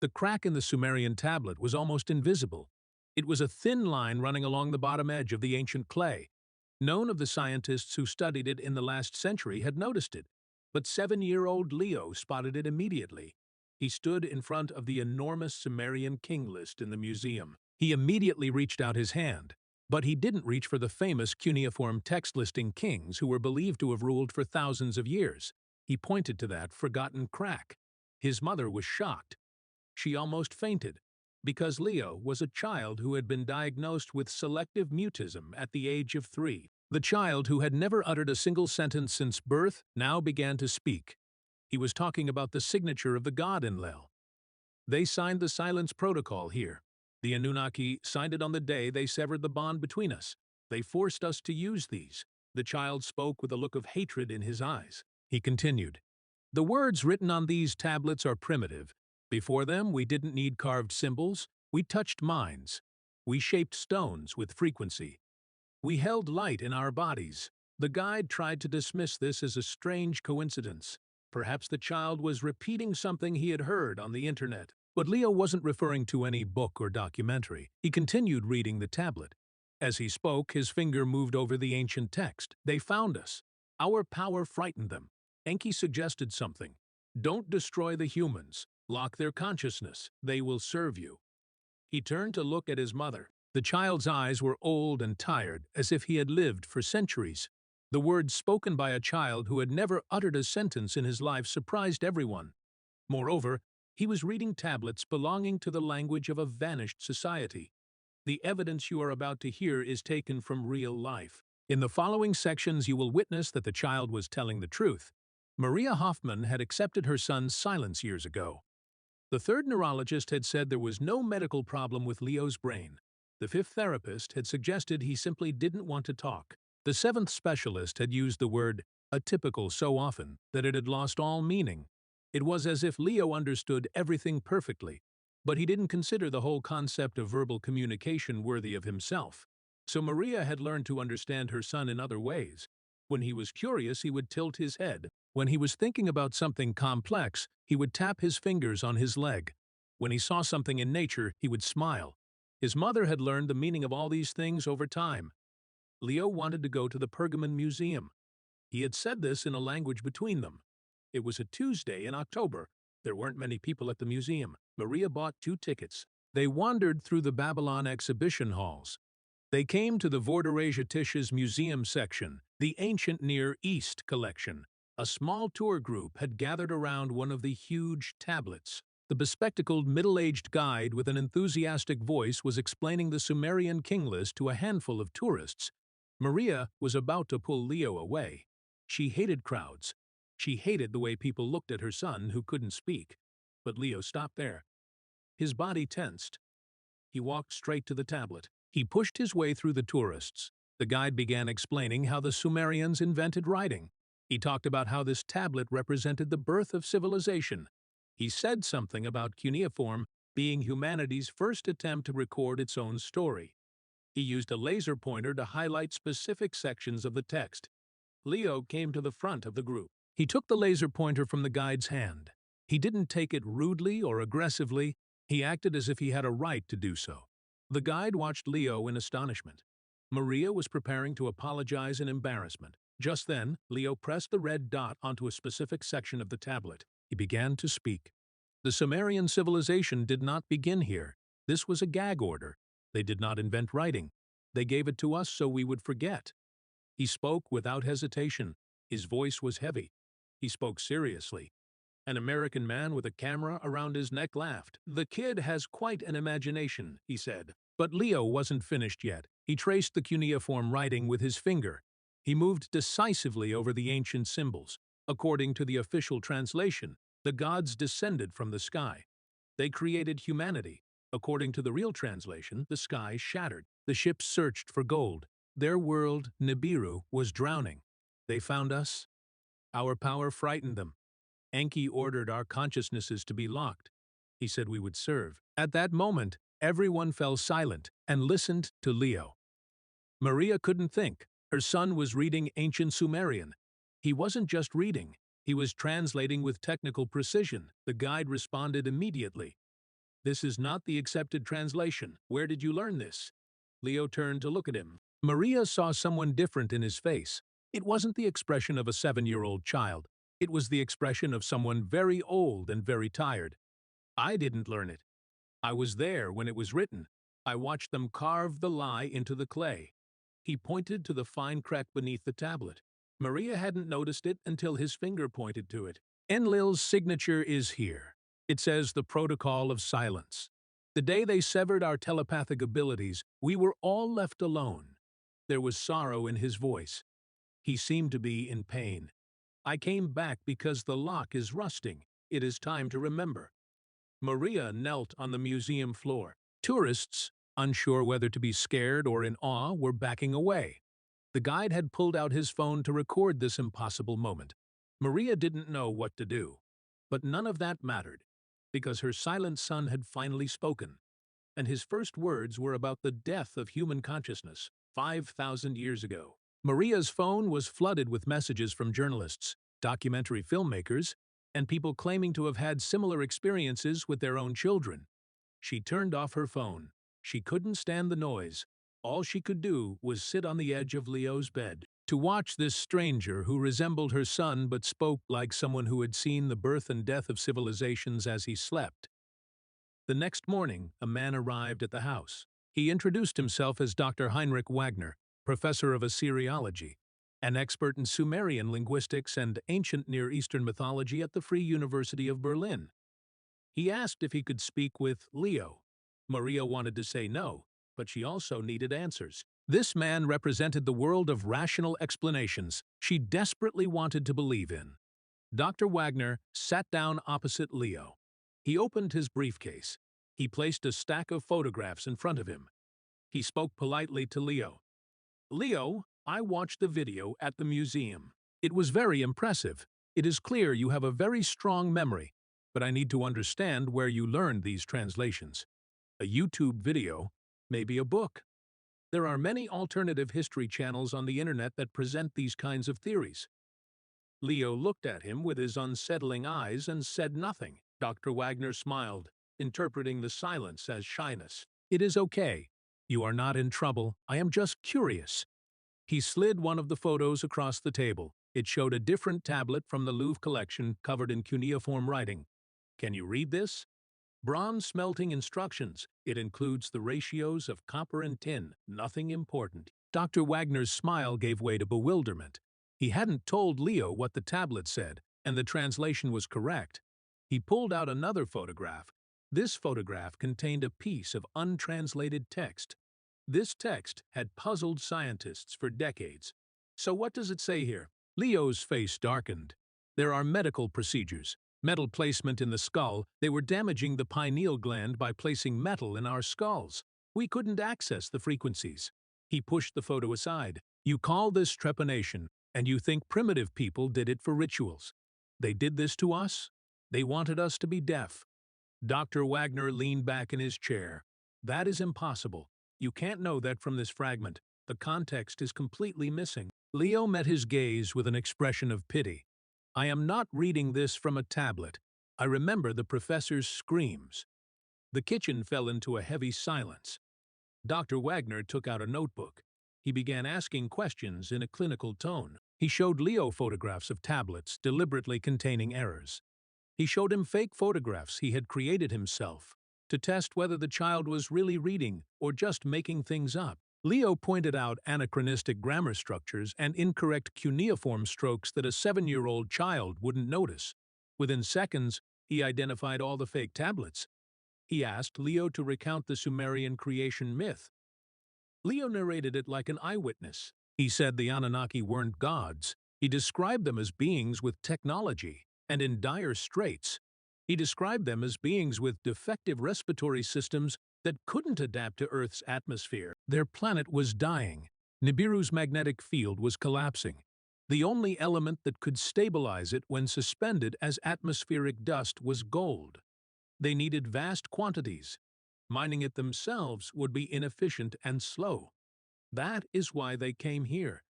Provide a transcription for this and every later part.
The crack in the Sumerian tablet was almost invisible. It was a thin line running along the bottom edge of the ancient clay. None of the scientists who studied it in the last century had noticed it, but 7-year-old Leo spotted it immediately. He stood in front of the enormous Sumerian king list in the museum. He immediately reached out his hand, but he didn't reach for the famous cuneiform text listing kings who were believed to have ruled for thousands of years. He pointed to that forgotten crack. His mother was shocked. She almost fainted, because Leo was a child who had been diagnosed with selective mutism at the age of 3. The child, who had never uttered a single sentence since birth, now began to speak. He was talking about the signature of the god Enlil. They signed the silence protocol here. The Anunnaki signed it on the day they severed the bond between us. They forced us to use these. The child spoke with a look of hatred in his eyes. He continued, "The words written on these tablets are primitive. Before them, we didn't need carved symbols. We touched minds. We shaped stones with frequency. We held light in our bodies." The guide tried to dismiss this as a strange coincidence. Perhaps the child was repeating something he had heard on the internet. But Leo wasn't referring to any book or documentary. He continued reading the tablet. As he spoke, his finger moved over the ancient text. "They found us. Our power frightened them. Enki suggested something. Don't destroy the humans. Lock their consciousness. They will serve you." He turned to look at his mother. The child's eyes were old and tired, as if he had lived for centuries. The words spoken by a child who had never uttered a sentence in his life surprised everyone. Moreover, he was reading tablets belonging to the language of a vanished society. The evidence you are about to hear is taken from real life. In the following sections, you will witness that the child was telling the truth. Maria Hoffman had accepted her son's silence years ago. The third neurologist had said there was no medical problem with Leo's brain. The fifth therapist had suggested he simply didn't want to talk. The seventh specialist had used the word atypical so often that it had lost all meaning. It was as if Leo understood everything perfectly, but he didn't consider the whole concept of verbal communication worthy of himself. So Maria had learned to understand her son in other ways. When he was curious, he would tilt his head. When he was thinking about something complex, he would tap his fingers on his leg. When he saw something in nature, he would smile. His mother had learned the meaning of all these things over time. Leo wanted to go to the Pergamon Museum. He had said this in a language between them. It was a Tuesday in October. There weren't many people at the museum. Maria bought 2 tickets. They wandered through the Babylon exhibition halls. They came to the Vorderasian Tish's museum section, the Ancient Near East collection. A small tour group had gathered around one of the huge tablets. The bespectacled middle-aged guide with an enthusiastic voice was explaining the Sumerian king list to a handful of tourists. Maria was about to pull Leo away. She hated crowds. She hated the way people looked at her son who couldn't speak. But Leo stopped there. His body tensed. He walked straight to the tablet. He pushed his way through the tourists. The guide began explaining how the Sumerians invented writing. He talked about how this tablet represented the birth of civilization. He said something about cuneiform being humanity's first attempt to record its own story. He used a laser pointer to highlight specific sections of the text. Leo came to the front of the group. He took the laser pointer from the guide's hand. He didn't take it rudely or aggressively. He acted as if he had a right to do so. The guide watched Leo in astonishment. Maria was preparing to apologize in embarrassment. Just then, Leo pressed the red dot onto a specific section of the tablet. He began to speak. The Sumerian civilization did not begin here. This was a gag order. They did not invent writing. They gave it to us so we would forget. He spoke without hesitation. His voice was heavy. He spoke seriously. An American man with a camera around his neck laughed. "The kid has quite an imagination," he said. But Leo wasn't finished yet. He traced the cuneiform writing with his finger. He moved decisively over the ancient symbols. According to the official translation, the gods descended from the sky. They created humanity. According to the real translation, the sky shattered. The ships searched for gold. Their world, Nibiru, was drowning. They found us. Our power frightened them. Enki ordered our consciousnesses to be locked. He said we would serve. At that moment, everyone fell silent and listened to Leo. Maria couldn't think. Her son was reading ancient Sumerian. He wasn't just reading. He was translating with technical precision. The guide responded immediately. This is not the accepted translation. Where did you learn this? Leo turned to look at him. Maria saw someone different in his face. It wasn't the expression of a 7-year-old child. It was the expression of someone very old and very tired. I didn't learn it. I was there when it was written. I watched them carve the lie into the clay. He pointed to the fine crack beneath the tablet. Maria hadn't noticed it until his finger pointed to it. Enlil's signature is here. It says the protocol of silence. The day they severed our telepathic abilities, we were all left alone. There was sorrow in his voice. He seemed to be in pain. I came back because the lock is rusting. It is time to remember. Maria knelt on the museum floor. Tourists, unsure whether to be scared or in awe, were backing away. The guide had pulled out his phone to record this impossible moment. Maria didn't know what to do. But none of that mattered, because her silent son had finally spoken. And his first words were about the death of human consciousness 5,000 years ago. Maria's phone was flooded with messages from journalists, documentary filmmakers, and people claiming to have had similar experiences with their own children. She turned off her phone. She couldn't stand the noise. All she could do was sit on the edge of Leo's bed to watch this stranger who resembled her son but spoke like someone who had seen the birth and death of civilizations as he slept. The next morning, a man arrived at the house. He introduced himself as Dr. Heinrich Wagner, professor of Assyriology, an expert in Sumerian linguistics and ancient Near Eastern mythology at the Free University of Berlin. He asked if he could speak with Leo. Maria wanted to say no, but she also needed answers. This man represented the world of rational explanations she desperately wanted to believe in. Dr. Wagner sat down opposite Leo. He opened his briefcase. He placed a stack of photographs in front of him. He spoke politely to Leo. Leo, I watched the video at the museum. It was very impressive. It is clear you have a very strong memory, but I need to understand where you learned these translations. A YouTube video, maybe a book. There are many alternative history channels on the internet that present these kinds of theories. Leo looked at him with his unsettling eyes and said nothing. Dr. Wagner smiled, interpreting the silence as shyness. It is okay. You are not in trouble. I am just curious. He slid one of the photos across the table. It showed a different tablet from the Louvre collection covered in cuneiform writing. Can you read this? Bronze smelting instructions. It includes the ratios of copper and tin. Nothing important. Dr. Wagner's smile gave way to bewilderment. He hadn't told Leo what the tablet said, and the translation was correct. He pulled out another photograph. This photograph contained a piece of untranslated text. This text had puzzled scientists for decades. So what does it say here? Leo's face darkened. There are medical procedures. Metal placement in the skull. They were damaging the pineal gland by placing metal in our skulls. We couldn't access the frequencies. He pushed the photo aside. You call this trepanation, and you think primitive people did it for rituals. They did this to us? They wanted us to be deaf. Dr. Wagner leaned back in his chair. That is impossible. You can't know that from this fragment. The context is completely missing. Leo met his gaze with an expression of pity. I am not reading this from a tablet. I remember the professor's screams. The kitchen fell into a heavy silence. Dr. Wagner took out a notebook. He began asking questions in a clinical tone. He showed Leo photographs of tablets deliberately containing errors. He showed him fake photographs he had created himself to test whether the child was really reading or just making things up. Leo pointed out anachronistic grammar structures and incorrect cuneiform strokes that a 7-year-old child wouldn't notice. Within seconds, he identified all the fake tablets. He asked Leo to recount the Sumerian creation myth. Leo narrated it like an eyewitness. He said the Anunnaki weren't gods. He described them as beings with technology and in dire straits. He described them as beings with defective respiratory systems that couldn't adapt to Earth's atmosphere. Their planet was dying. Nibiru's magnetic field was collapsing. The only element that could stabilize it when suspended as atmospheric dust was gold. They needed vast quantities. Mining it themselves would be inefficient and slow. That is why they came here.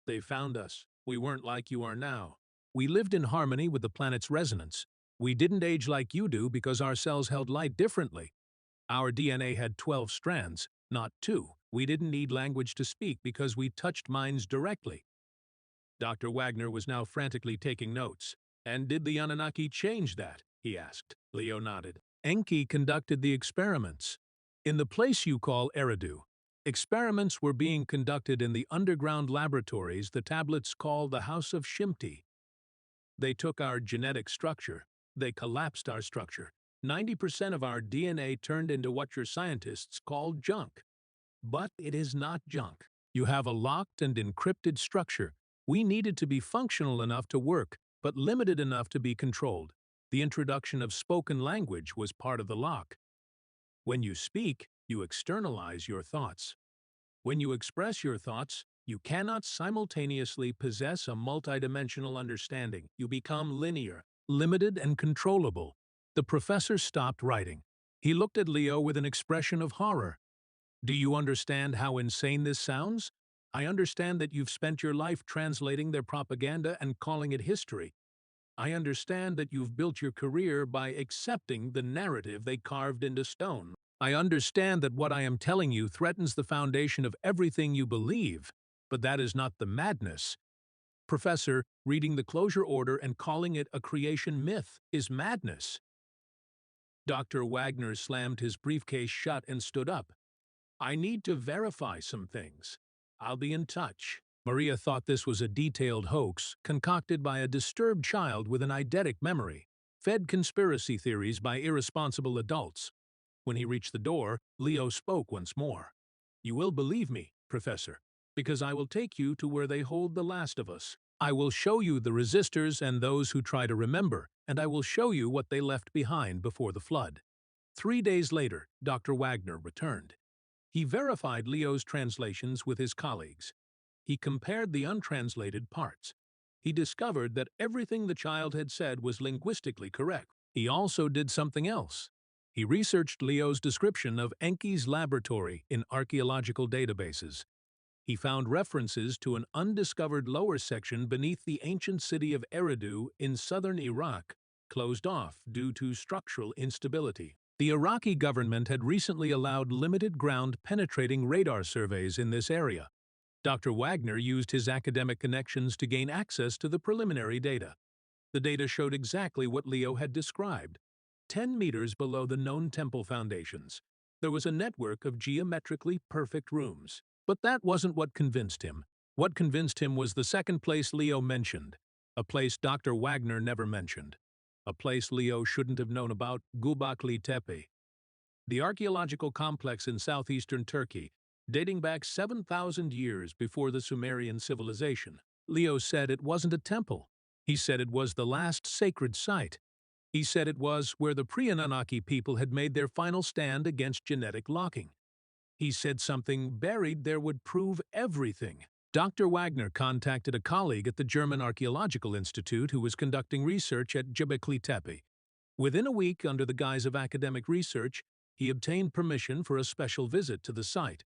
They found us. We weren't like you are now. We lived in harmony with the planet's resonance. We didn't age like you do because our cells held light differently. Our DNA had 12 strands, not 2. We didn't need language to speak because we touched minds directly. Dr. Wagner was now frantically taking notes. And did the Anunnaki change that? He asked. Leo nodded. Enki conducted the experiments. In the place you call Eridu, experiments were being conducted in the underground laboratories the tablets call the House of Shimti. They took our genetic structure. They collapsed our structure. 90% of our DNA turned into what your scientists call junk. But it is not junk. You have a locked and encrypted structure. We needed to be functional enough to work, but limited enough to be controlled. The introduction of spoken language was part of the lock. When you speak, you externalize your thoughts. When you express your thoughts, you cannot simultaneously possess a multidimensional understanding. You become linear, limited, and controllable. The professor stopped writing. He looked at Leo with an expression of horror. Do you understand how insane this sounds? I understand that you've spent your life translating their propaganda and calling it history. I understand that you've built your career by accepting the narrative they carved into stone. I understand that what I am telling you threatens the foundation of everything you believe, but that is not the madness. Professor, reading the closure order and calling it a creation myth is madness. Dr. Wagner slammed his briefcase shut and stood up. I need to verify some things. I'll be in touch. Maria thought this was a detailed hoax concocted by a disturbed child with an eidetic memory, fed conspiracy theories by irresponsible adults. When he reached the door, Leo spoke once more. You will believe me, Professor, because I will take you to where they hold the last of us. I will show you the resistors and those who try to remember, and I will show you what they left behind before the flood. 3 days later, Dr. Wagner returned. He verified Leo's translations with his colleagues. He compared the untranslated parts. He discovered that everything the child had said was linguistically correct. He also did something else. He researched Leo's description of Enki's laboratory in archaeological databases. He found references to an undiscovered lower section beneath the ancient city of Eridu in southern Iraq, closed off due to structural instability. The Iraqi government had recently allowed limited ground-penetrating radar surveys in this area. Dr. Wagner used his academic connections to gain access to the preliminary data. The data showed exactly what Leo had described. 10 meters below the known temple foundations, there was a network of geometrically perfect rooms. But that wasn't what convinced him. What convinced him was the second place Leo mentioned, a place Dr. Wagner never mentioned. A place Leo shouldn't have known about, Göbekli Tepe. The archaeological complex in southeastern Turkey, dating back 7,000 years before the Sumerian civilization. Leo said it wasn't a temple. He said it was the last sacred site. He said it was where the pre-Anunnaki people had made their final stand against genetic locking. He said something buried there would prove everything. Dr. Wagner contacted a colleague at the German Archaeological Institute who was conducting research at Göbekli Tepe. Within a week, under the guise of academic research, he obtained permission for a special visit to the site.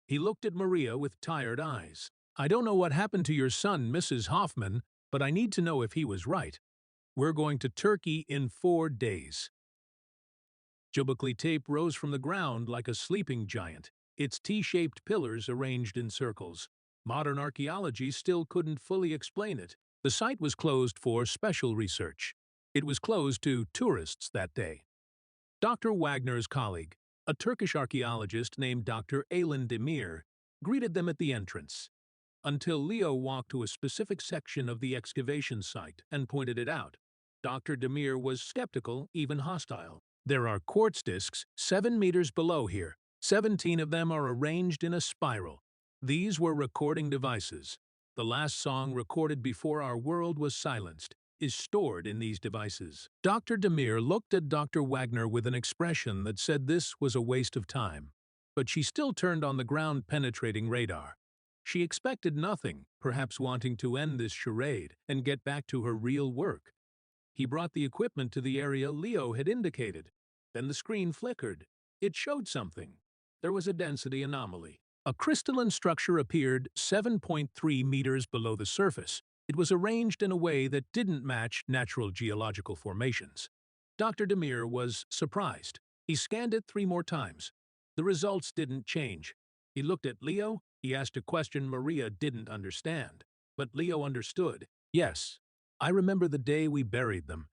He looked at Maria with tired eyes. I don't know what happened to your son, Mrs. Hoffman, but I need to know if he was right. We're going to Turkey in 4 days. Göbekli Tepe rose from the ground like a sleeping giant, its T-shaped pillars arranged in circles. Modern archaeology still couldn't fully explain it. The site was closed for special research. It was closed to tourists that day. Dr. Wagner's colleague, a Turkish archaeologist named Dr. Aylan Demir, greeted them at the entrance, until Leo walked to a specific section of the excavation site and pointed it out. Dr. Demir was skeptical, even hostile. There are quartz discs 7 meters below here. 17 of them are arranged in a spiral. These were recording devices. The last song recorded before our world was silenced is stored in these devices. Dr. Demir looked at Dr. Wagner with an expression that said this was a waste of time. But she still turned on the ground-penetrating radar. She expected nothing, perhaps wanting to end this charade and get back to her real work. He brought the equipment to the area Leo had indicated. Then the screen flickered. It showed something. There was a density anomaly. A crystalline structure appeared 7.3 meters below the surface. It was arranged in a way that didn't match natural geological formations. Dr. Demir was surprised. He scanned it 3 more times. The results didn't change. He looked at Leo. He asked a question Maria didn't understand. But Leo understood. Yes, I remember the day we buried them.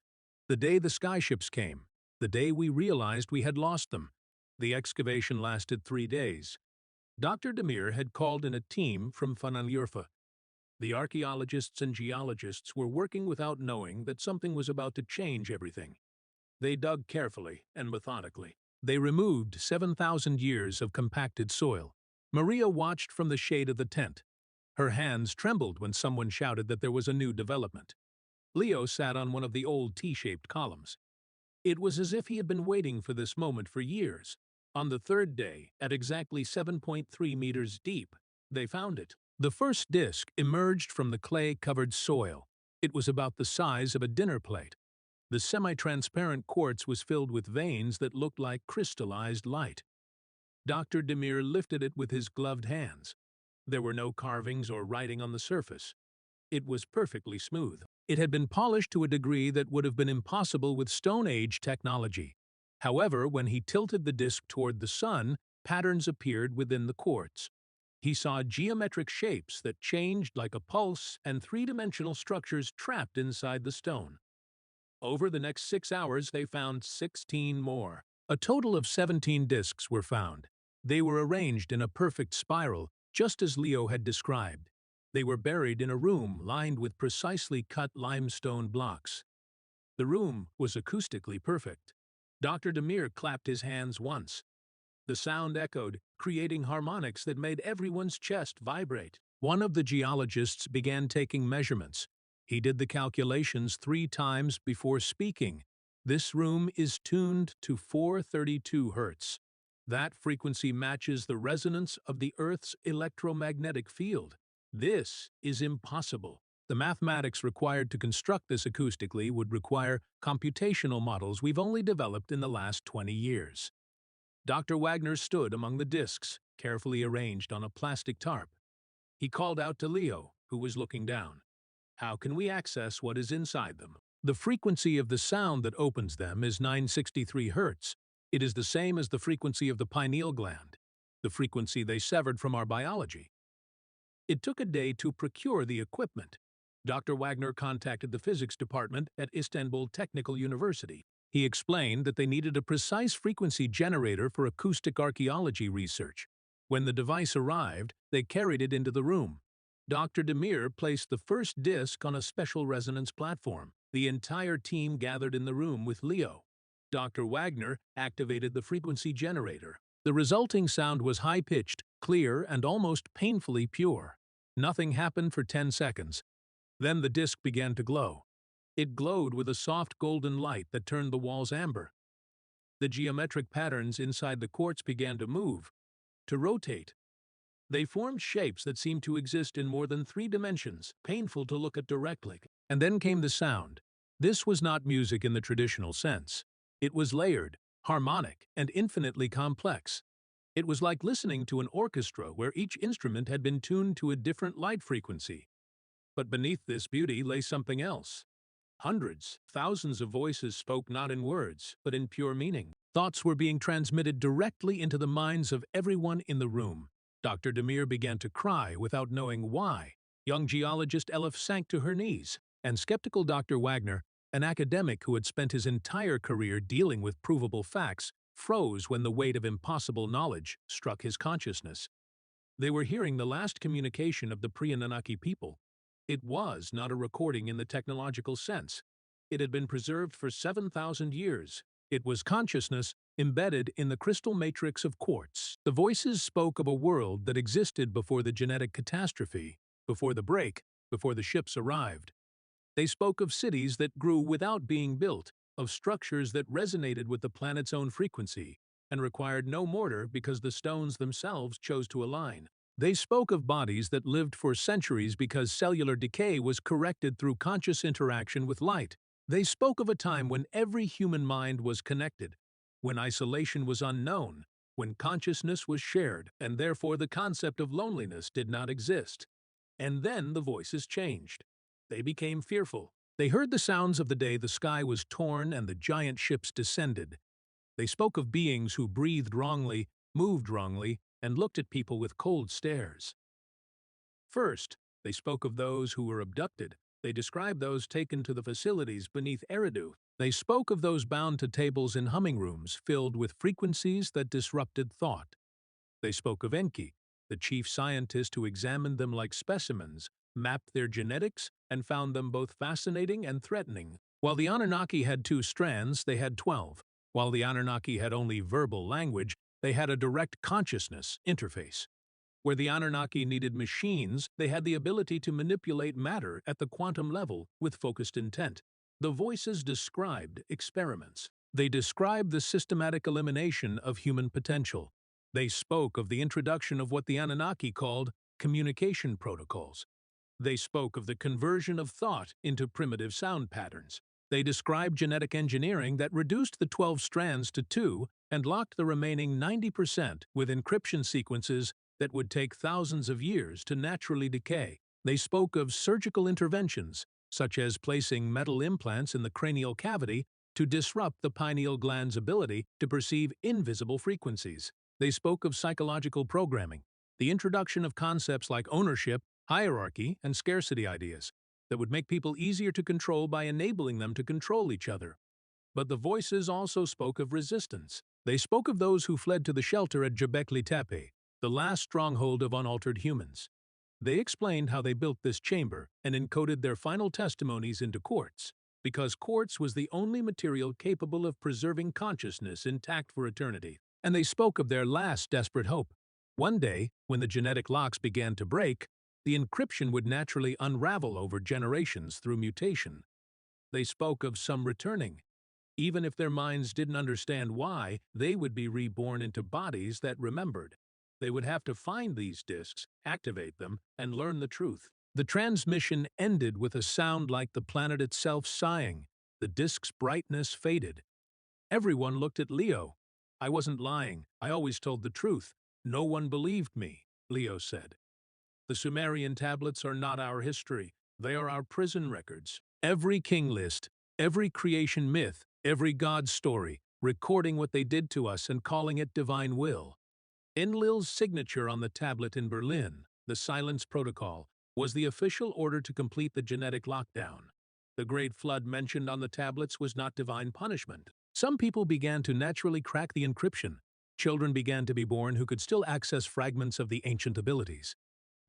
The day the skyships came. The day we realized we had lost them. The excavation lasted 3 days. Dr. Demir had called in a team from Fananurfa. The archaeologists and geologists were working without knowing that something was about to change everything. They dug carefully and methodically. They removed 7,000 years of compacted soil. Maria watched from the shade of the tent. Her hands trembled when someone shouted that there was a new development. Leo sat on one of the old T-shaped columns. It was as if he had been waiting for this moment for years. On the third day, at exactly 7.3 meters deep, they found it. The first disc emerged from the clay-covered soil. It was about the size of a dinner plate. The semi-transparent quartz was filled with veins that looked like crystallized light. Dr. Demir lifted it with his gloved hands. There were no carvings or writing on the surface. It was perfectly smooth. It had been polished to a degree that would have been impossible with Stone Age technology. However, when he tilted the disc toward the sun, patterns appeared within the quartz. He saw geometric shapes that changed like a pulse and three-dimensional structures trapped inside the stone. Over the next 6 hours, they found 16 more. A total of 17 discs were found. They were arranged in a perfect spiral, just as Leo had described. They were buried in a room lined with precisely cut limestone blocks. The room was acoustically perfect. Dr. Demir clapped his hands once. The sound echoed, creating harmonics that made everyone's chest vibrate. One of the geologists began taking measurements. He did the calculations 3 times before speaking. This room is tuned to 432 Hz. That frequency matches the resonance of the Earth's electromagnetic field. This is impossible. The mathematics required to construct this acoustically would require computational models we've only developed in the last 20 years. Dr. Wagner stood among the discs, carefully arranged on a plastic tarp. He called out to Leo, who was looking down. How can we access what is inside them? The frequency of the sound that opens them is 963 Hz. It is the same as the frequency of the pineal gland, the frequency they severed from our biology. It took a day to procure the equipment. Dr. Wagner contacted the physics department at Istanbul Technical University. He explained that they needed a precise frequency generator for acoustic archaeology research. When the device arrived, they carried it into the room. Dr. Demir placed the first disc on a special resonance platform. The entire team gathered in the room with Leo. Dr. Wagner activated the frequency generator. The resulting sound was high-pitched, clear, and almost painfully pure. Nothing happened for 10 seconds. Then the disc began to glow. It glowed with a soft golden light that turned the walls amber. The geometric patterns inside the quartz began to move, to rotate. They formed shapes that seemed to exist in more than 3 dimensions, painful to look at directly. And then came the sound. This was not music in the traditional sense. It was layered, harmonic, and infinitely complex. It was like listening to an orchestra where each instrument had been tuned to a different light frequency. But beneath this beauty lay something else. Hundreds, thousands of voices spoke not in words, but in pure meaning. Thoughts were being transmitted directly into the minds of everyone in the room. Dr. Demir began to cry without knowing why. Young geologist Elif sank to her knees, and skeptical Dr. Wagner, an academic who had spent his entire career dealing with provable facts, froze when the weight of impossible knowledge struck his consciousness. They were hearing the last communication of the pre-Anunnaki people. It was not a recording in the technological sense. It had been preserved for 7,000 years. It was consciousness embedded in the crystal matrix of quartz. The voices spoke of a world that existed before the genetic catastrophe, before the break, before the ships arrived. They spoke of cities that grew without being built, of structures that resonated with the planet's own frequency, and required no mortar because the stones themselves chose to align. They spoke of bodies that lived for centuries because cellular decay was corrected through conscious interaction with light. They spoke of a time when every human mind was connected, when isolation was unknown, when consciousness was shared, and therefore the concept of loneliness did not exist. And then the voices changed. They became fearful. They heard the sounds of the day the sky was torn and the giant ships descended. They spoke of beings who breathed wrongly, moved wrongly, and looked at people with cold stares. First, they spoke of those who were abducted. They described those taken to the facilities beneath Eridu. They spoke of those bound to tables in humming rooms filled with frequencies that disrupted thought. They spoke of Enki, the chief scientist who examined them like specimens, mapped their genetics, and found them both fascinating and threatening. While the Anunnaki had 2 strands, they had 12. While the Anunnaki had only verbal language, they had a direct consciousness interface. Where the Anunnaki needed machines, they had the ability to manipulate matter at the quantum level with focused intent. The voices described experiments. They described the systematic elimination of human potential. They spoke of the introduction of what the Anunnaki called communication protocols. They spoke of the conversion of thought into primitive sound patterns. They described genetic engineering that reduced the 12 strands to 2 and locked the remaining 90% with encryption sequences that would take thousands of years to naturally decay. They spoke of surgical interventions, such as placing metal implants in the cranial cavity to disrupt the pineal gland's ability to perceive invisible frequencies. They spoke of psychological programming, the introduction of concepts like ownership, hierarchy, and scarcity ideas that would make people easier to control by enabling them to control each other. But the voices also spoke of resistance. They spoke of those who fled to the shelter at Göbekli Tepe, the last stronghold of unaltered humans. They explained how they built this chamber and encoded their final testimonies into quartz, because quartz was the only material capable of preserving consciousness intact for eternity. And they spoke of their last desperate hope. One day, when the genetic locks began to break, the encryption would naturally unravel over generations through mutation. They spoke of some returning. Even if their minds didn't understand why, they would be reborn into bodies that remembered. They would have to find these disks, activate them, and learn the truth. The transmission ended with a sound like the planet itself sighing. The disk's brightness faded. Everyone looked at Leo. "I wasn't lying. I always told the truth. No one believed me," Leo said. "The Sumerian tablets are not our history. They are our prison records. Every king list, every creation myth, every god story, recording what they did to us and calling it divine will." Enlil's signature on the tablet in Berlin, the Silence Protocol, was the official order to complete the genetic lockdown. The Great Flood mentioned on the tablets was not divine punishment. Some people began to naturally crack the encryption. Children began to be born who could still access fragments of the ancient abilities.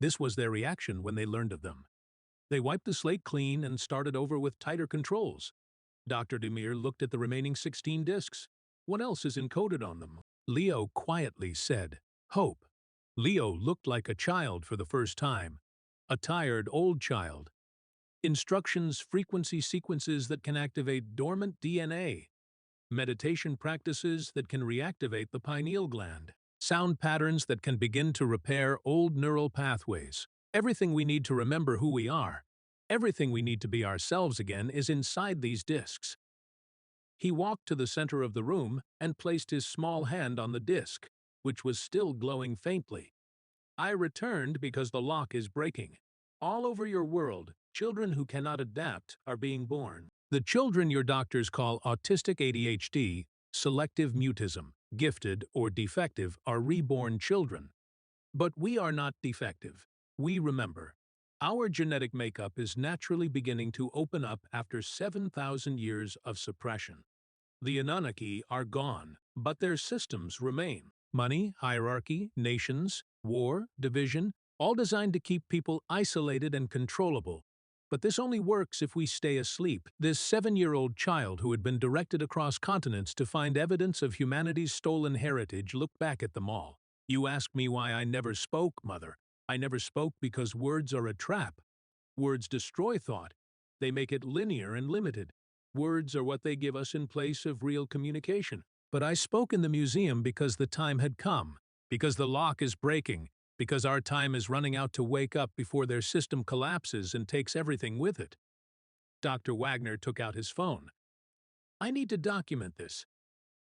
This was their reaction when they learned of them. They wiped the slate clean and started over with tighter controls. Dr. Demir looked at the remaining 16 disks. "What else is encoded on them?" Leo quietly said, "Hope." Leo looked like a child for the first time. A tired, old child. Instructions, frequency sequences that can activate dormant DNA. Meditation practices that can reactivate the pineal gland. Sound patterns that can begin to repair old neural pathways. Everything we need to remember who we are, everything we need to be ourselves again is inside these disks. He walked to the center of the room and placed his small hand on the disk, which was still glowing faintly. "I returned because the lock is breaking. All over your world, children who cannot adapt are being born. The children your doctors call autistic ADHD, selective mutism, gifted or defective are reborn children. But we are not defective. We remember. Our genetic makeup is naturally beginning to open up after 7,000 years of suppression. The Anunnaki are gone, but their systems remain. Money, hierarchy, nations, war, division, all designed to keep people isolated and controllable. But this only works if we stay asleep." This 7-year-old child who had been directed across continents to find evidence of humanity's stolen heritage looked back at them all. "You ask me why I never spoke, Mother. I never spoke because words are a trap. Words destroy thought. They make it linear and limited. Words are what they give us in place of real communication. But I spoke in the museum because the time had come, because the lock is breaking, because our time is running out to wake up before their system collapses and takes everything with it." Dr. Wagner took out his phone. "I need to document this.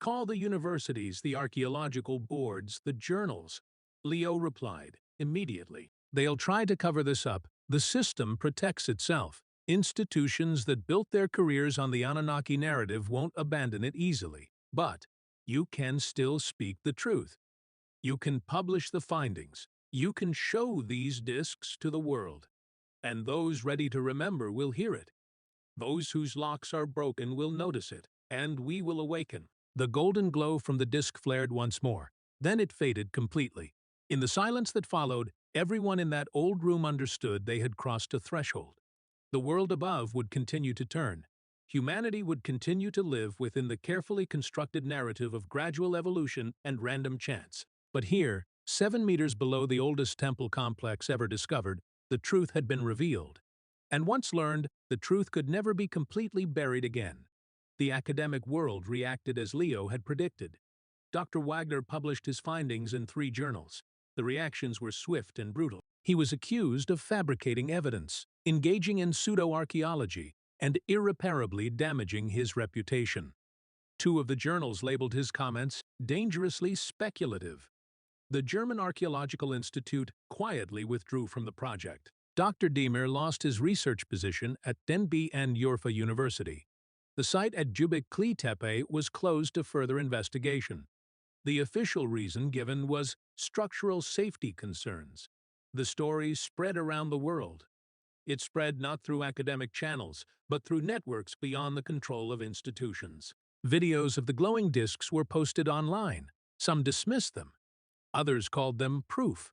Call the universities, the archaeological boards, the journals." Leo replied, "Immediately. They'll try to cover this up. The system protects itself. Institutions that built their careers on the Anunnaki narrative won't abandon it easily. But You can still speak the truth. You can publish the findings. You can show these discs to the world. And those ready to remember will hear it. Those whose locks are broken will notice it, and we will awaken. The golden glow from the disc flared once more. Then it faded completely. In the silence that followed, everyone in that old room understood they had crossed a threshold. The world above would continue to turn. Humanity would continue to live within the carefully constructed narrative of gradual evolution and random chance. But here, 7 meters below the oldest temple complex ever discovered, the truth had been revealed. And once learned, the truth could never be completely buried again. The academic world reacted as Leo had predicted. Dr. Wagner published his findings in 3 journals. The reactions were swift and brutal. He was accused of fabricating evidence, engaging in pseudo-archaeology, and irreparably damaging his reputation. 2 of the journals labeled his comments dangerously speculative. The German Archaeological Institute quietly withdrew from the project. Dr. Diemer lost his research position at Denby and Urfa University. The site at Göbekli Tepe was closed to further investigation. The official reason given was structural safety concerns. The story spread around the world. It spread not through academic channels, but through networks beyond the control of institutions. Videos of the glowing discs were posted online. Some dismissed them. Others called them proof.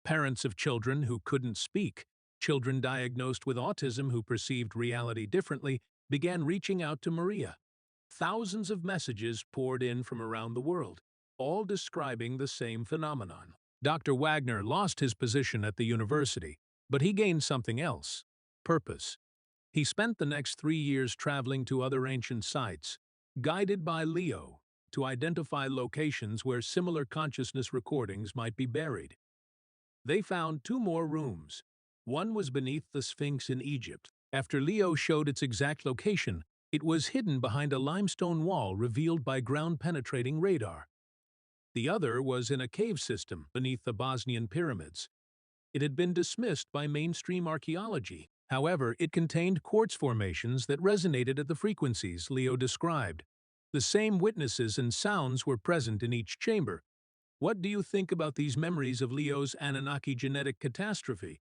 Parents of children who couldn't speak, children diagnosed with autism who perceived reality differently, began reaching out to Maria. Thousands of messages poured in from around the world, all describing the same phenomenon. Dr. Wagner lost his position at the university, but he gained something else: purpose. He spent the next 3 years traveling to other ancient sites, guided by Leo, to identify locations where similar consciousness recordings might be buried. They found 2 more rooms. One was beneath the Sphinx in Egypt. After Leo showed its exact location, it was hidden behind a limestone wall revealed by ground-penetrating radar. The other was in a cave system beneath the Bosnian pyramids. It had been dismissed by mainstream archaeology. However, it contained quartz formations that resonated at the frequencies Leo described. The same witnesses and sounds were present in each chamber. What do you think about these memories of Leo's Anunnaki genetic catastrophe?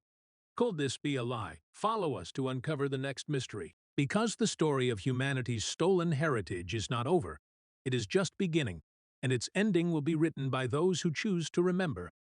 Could this be a lie? Follow us to uncover the next mystery. Because the story of humanity's stolen heritage is not over, it is just beginning, and its ending will be written by those who choose to remember.